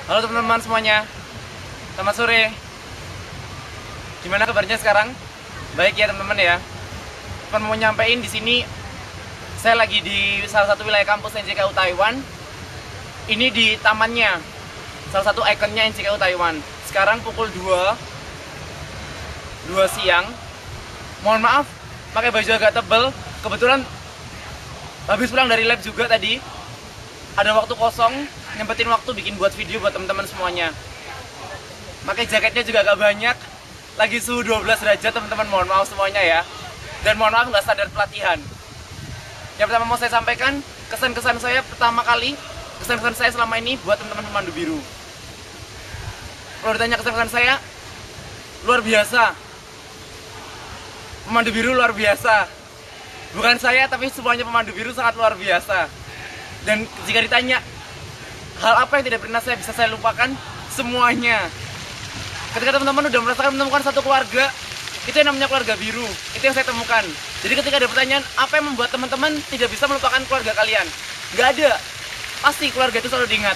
Halo teman-teman semuanya, selamat sore. Gimana kabarnya sekarang? Baik ya teman-teman ya. Cuma mau nyampein di sini, saya lagi di salah satu wilayah kampus NJKU Taiwan. Ini di tamannya, salah satu ikonnya NJKU Taiwan. Sekarang pukul 2 siang. Mohon maaf, pakai baju agak tebel. Kebetulan habis pulang dari lab juga tadi. Ada waktu kosong, nyempetin waktu bikin buat video buat teman-teman semuanya. Pakai jaketnya juga agak banyak. Lagi suhu 12 derajat teman-teman, mohon maaf semuanya ya. Dan mohon maaf nggak standar pelatihan. Yang pertama mau saya sampaikan, kesan-kesan saya pertama kali, kesan-kesan saya selama ini buat teman-teman pemandu biru. Kalau ditanya kesan-kesan saya, luar biasa. Pemandu biru luar biasa. Bukan saya, tapi semuanya pemandu biru sangat luar biasa. Dan jika ditanya hal apa yang tidak pernah bisa saya lupakan, semuanya. Ketika teman-teman udah merasakan menemukan satu keluarga, itu yang namanya keluarga biru. Itu yang saya temukan. Jadi ketika ada pertanyaan, apa yang membuat teman-teman tidak bisa melupakan keluarga kalian? Nggak ada. Pasti keluarga itu selalu diingat.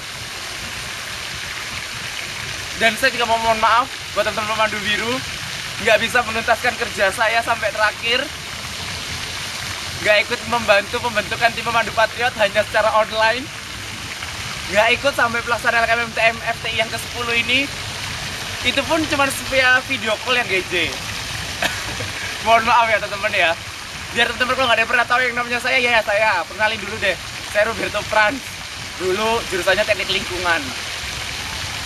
Dan saya juga mau mohon maaf buat teman-teman pemandu biru, nggak bisa menuntaskan kerja saya sampai terakhir. Nggak ikut membantu pembentukan tim pemandu patriot hanya secara online. Nggak ikut sampai pelaksanaan LKMMTM FTI yang ke-10 ini. Itu pun cuma via video call yang GJ. Mohon maaf ya teman-teman ya. Biar teman-teman kalau nggak ada yang pernah tahu yang namanya saya, ya saya. Kenalin dulu deh. Saya Roberto Franz. Dulu jurusannya teknik lingkungan.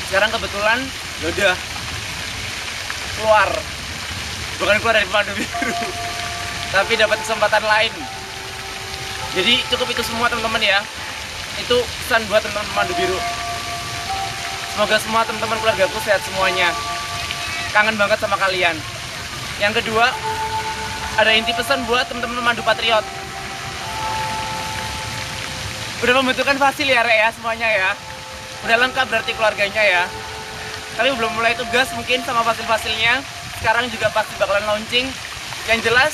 Sekarang kebetulan yaudah keluar. Bukan keluar dari pemandu biru, tapi dapat kesempatan lain. Jadi cukup itu semua teman-teman ya. Itu pesan buat teman-teman pemandu biru. Semoga semua teman-teman keluargaku sehat semuanya. Kangen banget sama kalian. Yang kedua, ada inti pesan buat teman-teman pemandu patriot. Udah membentukkan fasil ya Rek ya semuanya ya. Udah lengkap berarti keluarganya ya. Tapi belum mulai tugas mungkin sama fasil-fasilnya. Sekarang juga pasti bakalan launching. Yang jelas,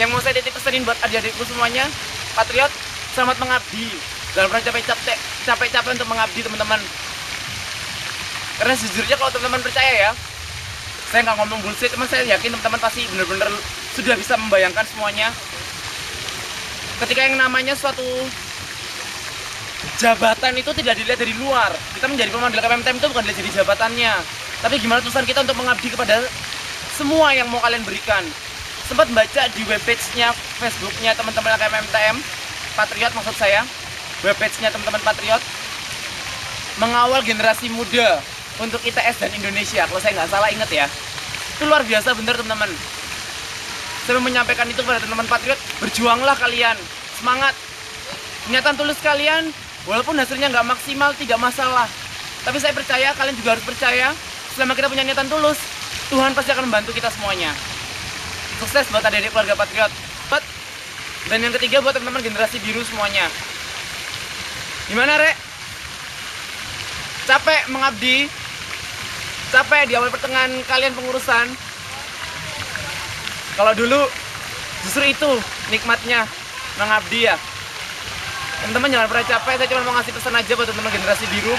yang mau saya titip pesanin buat adik-adikku semuanya, patriot, selamat mengabdi. Jangan pernah capek-capek untuk mengabdi teman-teman. Karena sejujurnya kalau teman-teman percaya ya, saya nggak ngomong bullshit, teman saya yakin teman-teman pasti benar-benar sudah bisa membayangkan semuanya. Ketika yang namanya suatu jabatan itu tidak dilihat dari luar. Kita menjadi pemandu LKMMTM itu bukan dilihat dari jabatannya, tapi gimana tulisan kita untuk mengabdi kepada semua yang mau kalian berikan. Sempat baca di webpage-nya, Facebook-nya teman-teman LKMMTM Patriot maksud saya, webpage-nya teman-teman Patriot, mengawal generasi muda untuk ITS dan Indonesia, kalau saya nggak salah ingat ya. Itu luar biasa bener teman-teman. Saya menyampaikan itu pada teman-teman Patriot, berjuanglah kalian, semangat. Niatan tulus kalian, walaupun hasilnya nggak maksimal, tidak masalah. Tapi saya percaya, kalian juga harus percaya, selama kita punya niatan tulus, Tuhan pasti akan membantu kita semuanya. Sukses buat adik-adik keluarga Patriot. Dan yang ketiga buat teman-teman generasi biru semuanya. Gimana Rek? Capek mengabdi? Capek di awal pertengahan kalian pengurusan? Kalau dulu justru itu nikmatnya mengabdi ya. Teman-teman jangan pernah capek, saya cuma mau ngasih pesan aja buat teman-teman generasi biru.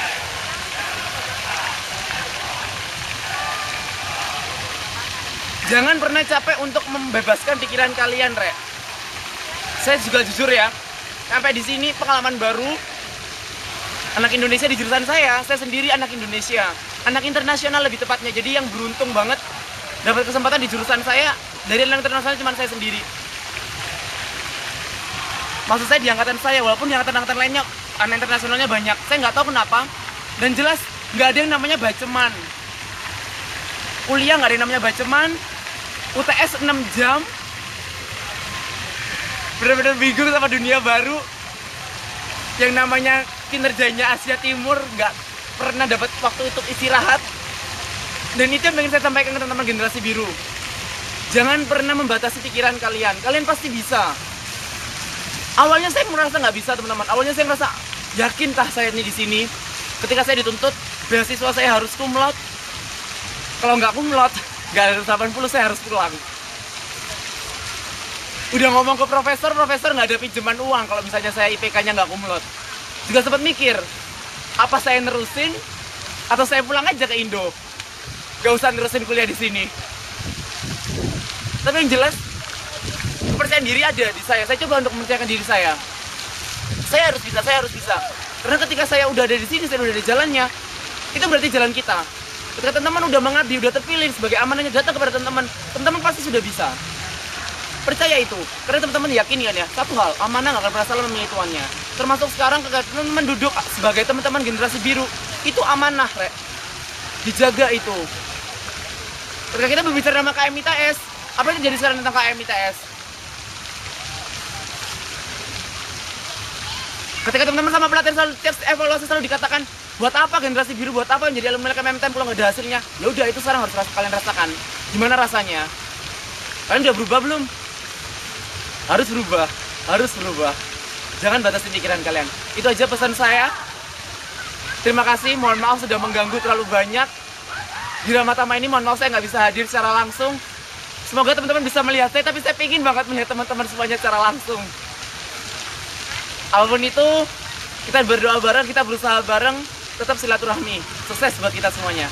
Jangan pernah capek untuk membebaskan pikiran kalian, Rek. Saya juga jujur ya, sampai di sini pengalaman baru. Anak Indonesia di jurusan saya sendiri anak Indonesia. Anak internasional lebih tepatnya, jadi yang beruntung banget dapat kesempatan di jurusan saya. Dari anak internasional cuma saya sendiri. Maksud saya di angkatan saya, walaupun di angkatan-angkatan lainnya anak internasionalnya banyak. Saya nggak tahu kenapa. Dan jelas nggak ada yang namanya baceman. Kuliah nggak ada yang namanya baceman. UTS 6 jam. Benar-benar bingung sama dunia baru. Yang namanya kinerjanya Asia Timur nggak pernah dapat waktu untuk istirahat. Dan itu yang ingin saya sampaikan ke teman-teman generasi biru. Jangan pernah membatasi pikiran kalian. Kalian pasti bisa. Awalnya saya merasa nggak bisa teman-teman. Awalnya saya merasa yakin tah saya ini di sini. Ketika saya dituntut beasiswa saya harus kumlot. Kalau nggak kumlot, nggak ada 80 saya harus pulang. Udah ngomong ke profesor nggak ada pinjaman uang kalau misalnya saya IPK-nya nggak kumlot. Juga sempat mikir, apa saya nerusin Atau saya pulang aja ke Indo, gak usah nerusin kuliah di sini. Tapi yang jelas kepercayaan diri ada di saya. Saya coba untuk mempercayakan diri saya. Saya harus bisa, saya harus bisa. Karena ketika saya udah ada di sini, saya udah ada di jalannya, itu berarti jalan kita. Ketika teman-teman udah mengabdi, udah terpilih sebagai amanahnya datang kepada teman-teman, teman-teman pasti sudah bisa. Percaya itu, karena teman-teman yakin kan ya, satu hal, amanah gak akan pernah salah memilih tuannya. Termasuk sekarang ketika teman-teman duduk sebagai teman-teman generasi biru, itu amanah, Rek. Dijaga itu. Ketika kita berbicara nama KM ITS, apa yang terjadi sekarang tentang KM ITS? Ketika teman-teman sama pelatihan selalu evaluasi selalu dikatakan, buat apa generasi biru, buat apa menjadi alumni KMMTM kalau nggak ada hasilnya? Ya udah, itu sekarang harus kalian rasakan. Gimana rasanya? Kalian udah berubah belum? Harus berubah, harus berubah. Jangan batasi pikiran kalian. Itu aja pesan saya. Terima kasih, mohon maaf sudah mengganggu terlalu banyak. Di Ramatama ini mohon maaf saya nggak bisa hadir secara langsung. Semoga teman-teman bisa melihat saya, tapi saya ingin banget melihat teman-teman semuanya secara langsung. Apapun itu, kita berdoa bareng, kita berusaha bareng, tetap silaturahmi. Sukses buat kita semuanya.